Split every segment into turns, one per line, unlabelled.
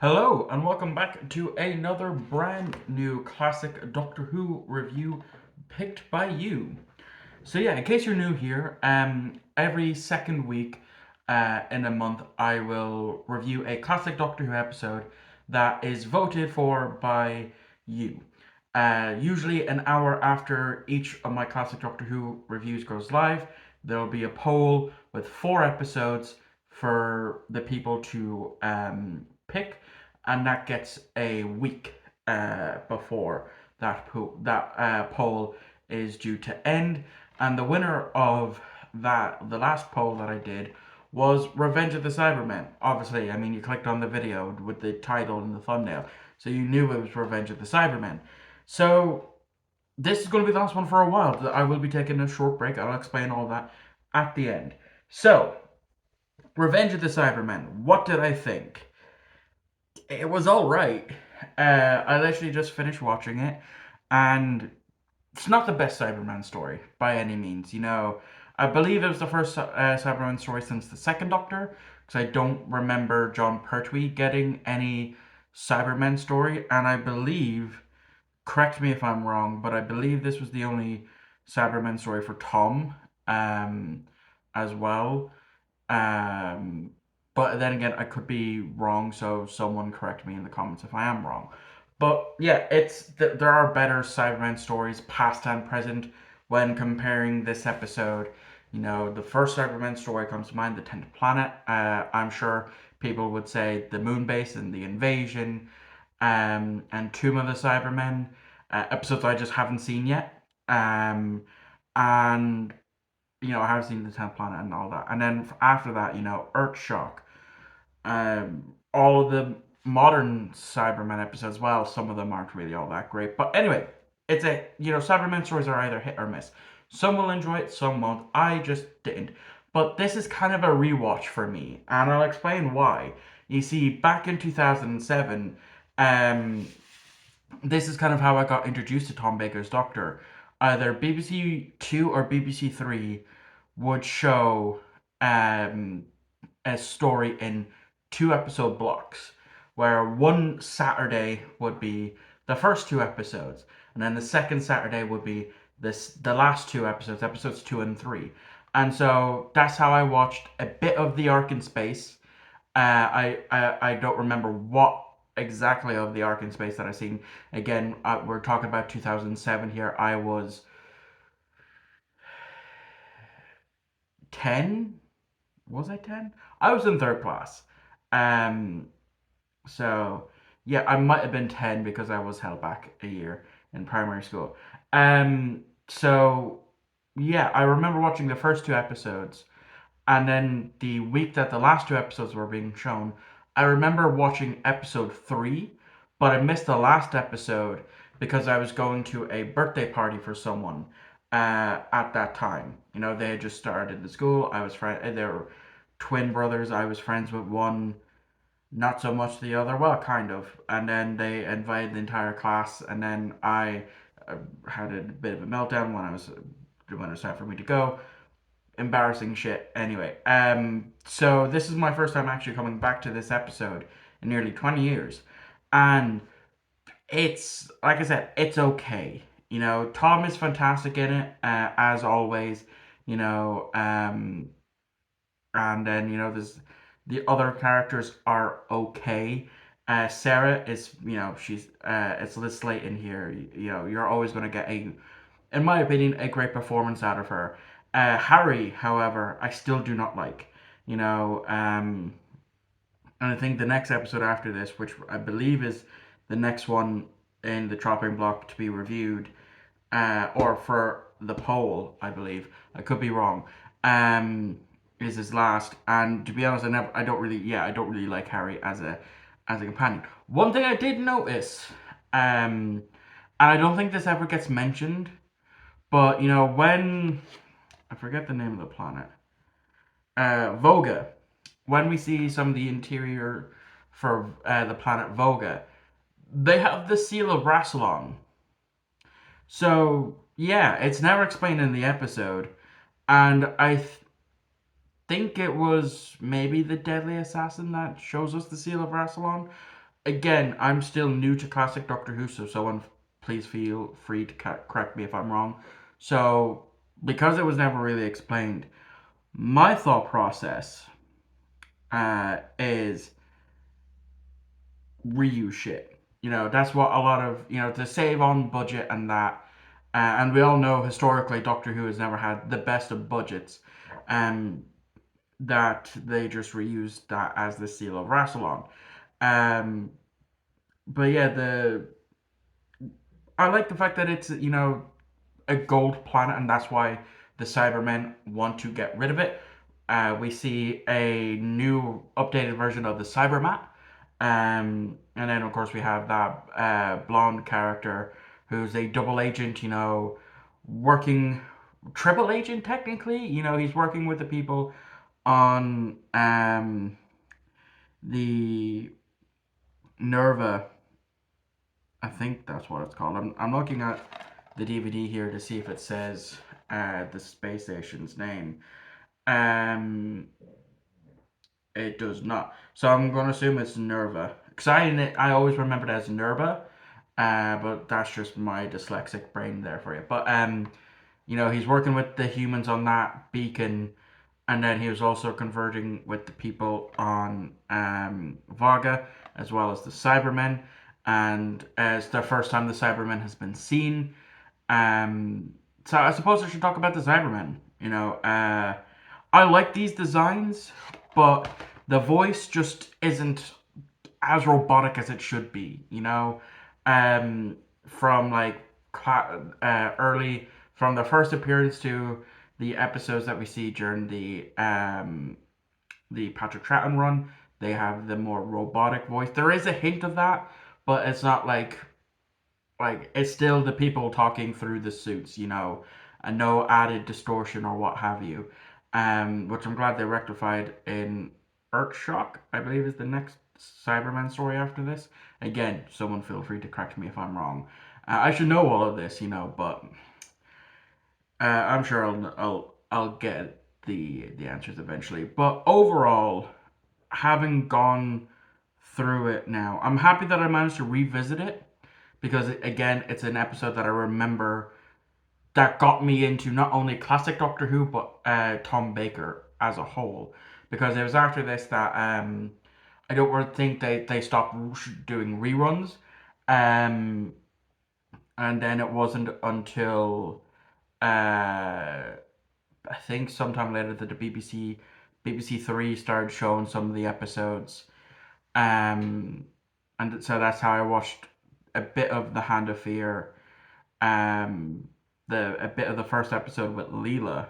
Hello, and welcome back to another brand new classic Doctor Who review picked by you. So yeah, in case you're new here, every second week in a month, I will review a classic Doctor Who episode that is voted for by you. Usually an hour after each of my classic Doctor Who reviews goes live, there will be a poll with four episodes for the people to pick, and that gets a week before that poll is due to end. And the winner of the last poll that I did, was Revenge of the Cybermen. Obviously, I mean, you clicked on the video with the title and the thumbnail, so you knew it was Revenge of the Cybermen. So this is going to be the last one for a while. I will be taking a short break. I'll explain all that at the end. So, Revenge of the Cybermen. What did I think? It was all right. I literally just finished watching it, and it's not the best Cyberman story by any means. I believe it was the first Cyberman story since the second Doctor, because I don't remember John Pertwee getting any Cybermen story, and I believe, correct me if I'm wrong, but I believe this was the only Cybermen story for Tom, as well. Um, but then again, I could be wrong, so someone correct me in the comments if I am wrong. But yeah, there are better Cybermen stories, past and present, when comparing this episode. The first Cybermen story comes to mind, the 10th planet. I'm sure people would say the moon base and the invasion, and Tomb of the Cybermen, episodes I just haven't seen yet. And I have seen the 10th planet and all that. And then after that, Earthshock. All of the modern Cybermen episodes, well, some of them aren't really all that great. But anyway, Cybermen stories are either hit or miss. Some will enjoy it, some won't. I just didn't. But this is kind of a rewatch for me, and I'll explain why. You see, back in 2007, um, this is kind of how I got introduced to Tom Baker's Doctor. Either BBC Two or BBC Three would show um, a story in two episode blocks, where one Saturday would be the first two episodes, and then the second Saturday would be the last two episodes, episodes two and three. And so that's how I watched a bit of the Ark in Space. I don't remember what exactly of the Ark in Space that I seen. Again, we're talking about 2007 here. I was 10. Was I 10? I was in third class. Um, so yeah, I might have been 10 because I was held back a year in primary school. So yeah, I remember watching the first two episodes, and then the week that the last two episodes were being shown, I remember watching episode three, but I missed the last episode because I was going to a birthday party for someone at that time. They had just started the school. They were twin brothers. I was friends with one, not so much the other. Well, kind of. And then they invited the entire class, and then I had a bit of a meltdown when it was time for me to go. Embarrassing shit. Anyway, so this is my first time actually coming back to this episode in nearly 20 years, and it's like I said, it's okay. Tom is fantastic in it, as always. You know, and then there's the other characters are okay. Sarah is, she's it's Liz Slate in here. You're always going to get in my opinion, a great performance out of her. Harry, however, I still do not like. And I think the next episode after this, which I believe is the next one in the chopping block to be reviewed, or for the poll, I believe. I could be wrong. Is his last, and to be honest, I don't really like Harry as a companion. One thing I did notice, and I don't think this ever gets mentioned, but when I forget the name of the planet, Voga, when we see some of the interior for the planet Voga, they have the seal of Rassilon. So yeah, it's never explained in the episode, and think it was maybe the Deadly Assassin that shows us the seal of Rassilon. again, I'm still new to classic Doctor Who, so someone please feel free to correct me if I'm wrong. So, because it was never really explained, my thought process is reuse shit. That's what a lot of, to save on budget and that. And we all know historically Doctor Who has never had the best of budgets. Um, that they just reused that as the seal of Rassilon. Um, but yeah, I like the fact that it's a gold planet, and that's why the Cybermen want to get rid of it. We see a new updated version of the Cybermat, and then of course we have that blonde character who's a double agent, working triple agent technically. He's working with the people on the Nerva. I think that's what it's called. I'm looking at the DVD here to see if it says the space station's name. Um, it does not. So I'm going to assume it's Nerva. Because I always remembered it as Nerva, but that's just my dyslexic brain there for you. But he's working with the humans on that beacon, and then he was also converting with the people on Varga, as well as the Cybermen. And it's the first time the Cybermen has been seen. Um, so I suppose I should talk about the Cybermen. I like these designs, but the voice just isn't as robotic as it should be. From like early, from the first appearance to the episodes that we see during the Patrick Troughton run, they have the more robotic voice. There is a hint of that, but it's not like it's still the people talking through the suits, and no added distortion or what have you. Which I'm glad they rectified in Earthshock, I believe is the next Cyberman story after this. Again, someone feel free to correct me if I'm wrong. I should know all of this, but I'm sure I'll get the answers eventually. But overall, having gone through it now, I'm happy that I managed to revisit it because again, it's an episode that I remember that got me into not only classic Doctor Who but Tom Baker as a whole. Because it was after this that I don't really think they stopped doing reruns, um, and then it wasn't until I think sometime later that the BBC Three started showing some of the episodes, um, and so that's how I watched a bit of the Hand of Fear, um, the a bit of the first episode with Leela,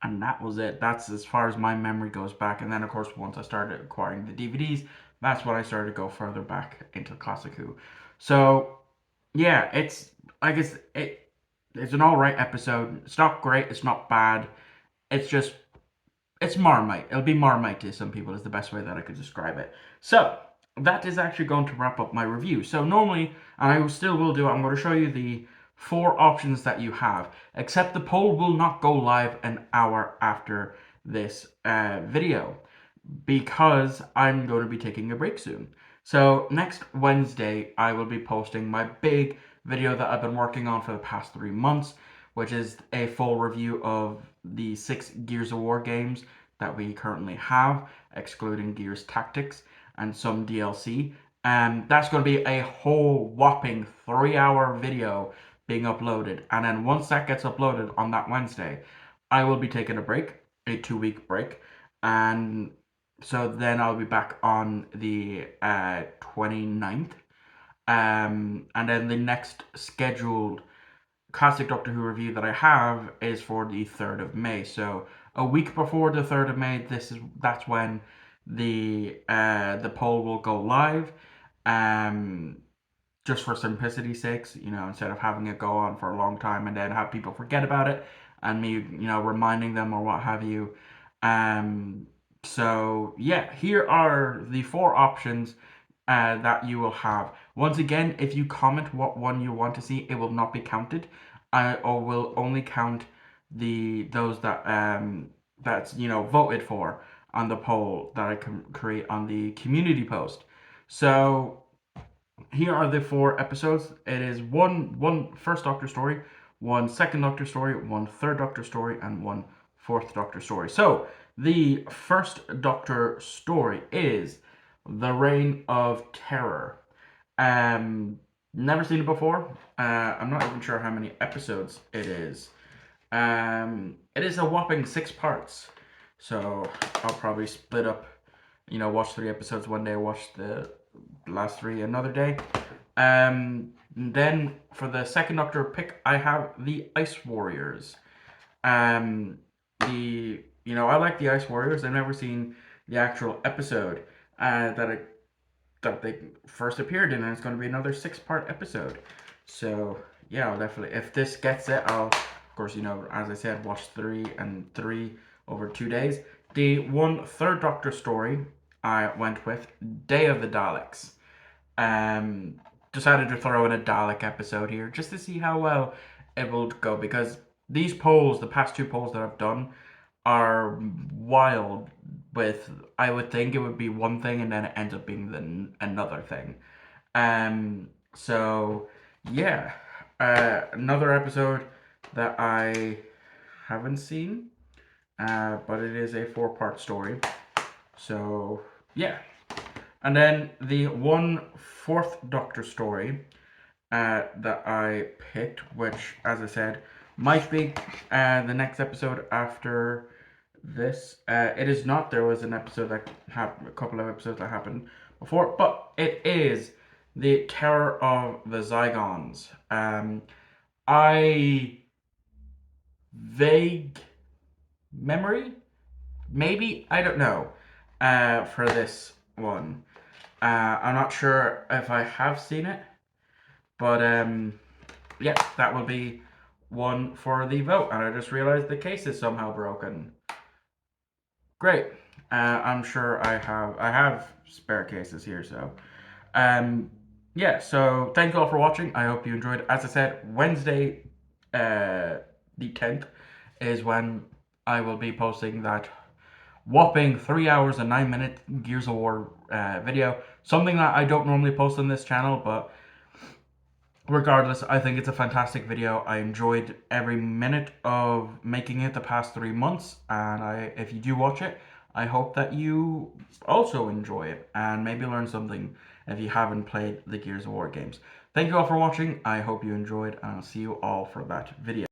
and that was it. That's as far as my memory goes back. And then of course once I started acquiring the DVDs, that's when I started to go further back into Classic Who. So yeah, I guess it's an all right episode. It's not great. It's not bad. It's just it's Marmite. It'll be Marmite to some people is the best way that I could describe it. So that is actually going to wrap up my review. So normally, and I still will do it, I'm going to show you the four options that you have. Except the poll will not go live an hour after this video because I'm going to be taking a break soon. So next Wednesday, I will be posting my big video that I've been working on for the past 3 months, which is a full review of the 6 Gears of War games that we currently have, excluding Gears Tactics and some DLC. And that's going to be a whole whopping 3-hour video being uploaded. And then once that gets uploaded on that Wednesday, I will be taking a break, a 2-week break. And so then I'll be back on the 29th. And then the next scheduled classic Doctor Who review that I have is for the 3rd of May. So a week before the 3rd of May, that's when the poll will go live. Um, just for simplicity's sakes, instead of having it go on for a long time and then have people forget about it and me, reminding them or what have you. Um, so yeah, here are the four options that you will have. Once again, if you comment what one you want to see, it will not be counted. I or will only count those that that's voted for on the poll that I can create on the community post. So here are the 4 episodes. It is one first Doctor story, one second Doctor story, one third Doctor story, and one fourth Doctor story. So the first Doctor story is The Reign of Terror. Um, Never seen it before. I'm not even sure how many episodes it is. It is a whopping 6 parts. So I'll probably split up, watch 3 episodes one day, watch the last 3 another day. Then for the second Doctor pick, I have the Ice Warriors. Um, I like the Ice Warriors. I've never seen the actual episode that they first appeared in, and it's going to be another 6 part episode. So yeah, I'll definitely, if this gets it, I'll of course, as I said, watch 3 and 3 over 2 days. The one third Doctor story I went with Day of the Daleks. Um, Decided to throw in a Dalek episode here just to see how well it will go, because these polls, the past 2 polls that I've done, are wild. With, I would think it would be one thing and then it ends up being another thing. So yeah, another episode that I haven't seen, but it is a 4 part story. So yeah, and then the one fourth Doctor story that I picked, which, as I said, might be the next episode after this. It is not. There was an episode that happened, a couple of episodes that happened before, but it is the Terror of the Zygons. I vague memory, maybe, I don't know, for this one. I'm not sure if I have seen it, but yeah, that will be one for the vote. And I just realized the case is somehow broken. Great. I'm sure I have spare cases here, so yeah. So thank you all for watching. I hope you enjoyed. As I said, Wednesday, the 10th, is when I will be posting that whopping 3 hours and 9 minute Gears of War video. Something that I don't normally post on this channel, but regardless, I think it's a fantastic video. I enjoyed every minute of making it the past 3 months, and if you do watch it, I hope that you also enjoy it and maybe learn something if you haven't played the Gears of War games. Thank you all for watching. I hope you enjoyed, and I'll see you all for that video.